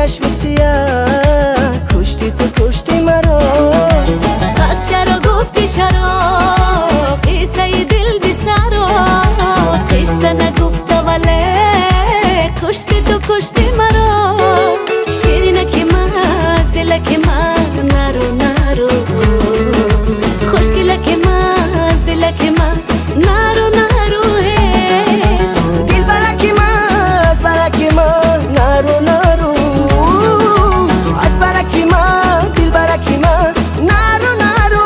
چشم سیاه کشتی تو کشتی مرا. پس چرا گفتی چرا قصه دل بی سرا، قصه نگفته ولی کشتی تو کشتی مرا. شیرینک من از دلک من نرو نرو، خوشگلک من از دلک من نرو نرو. دل برک من از برک من نرو نرو، از برک من دل برک من نرو نرو.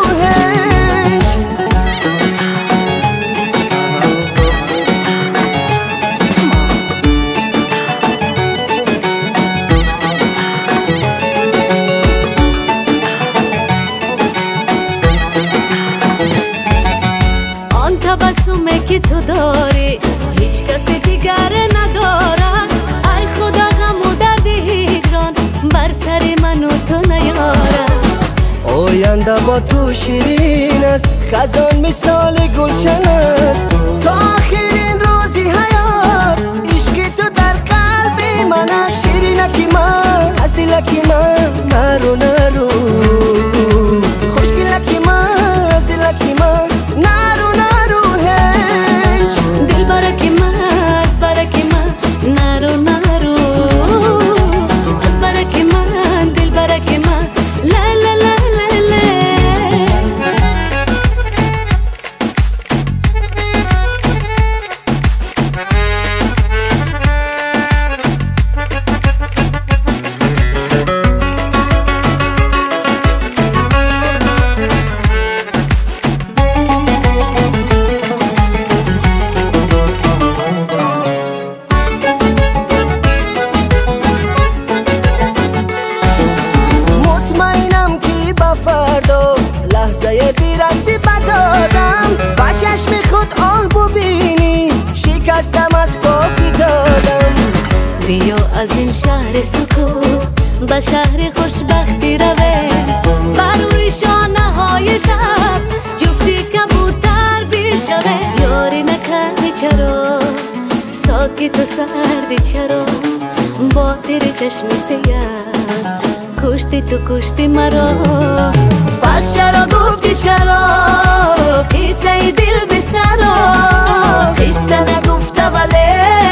آن تبسمی که تو داری هیچ کسی دیگر ندارد. ای خدا غم و درد هجران بر سر من و تو نیارد. آینده با تو شیرین است، خزان مثال گلشن است. تا آخرین روزی حیات عشق تو در قلب من است. شیرینکی من از دلکی من نرو نرو، خوشگلکی من از دلکی من نرو نرو. هیچ دل برک من از برک من نرو نرو، از برک من دل برک من لا لا لا لا لا. مطمئنم که با فردا لحظه بیرسی بدادم. با چشم خود آه ببینی شکستم از پا فتادم. بیا از این شهر سکون به شهر خوشبختی روه، بر روی شانه های سبز جفتی کبوتر بیشوه. یاری نکردی چرا ساکت و سردی چرا، با تیر چشم سیاه کشتی تو کشتی مرا. پس چرا گفتی چرا قصه دل بی سرا، قصه نگفته ولی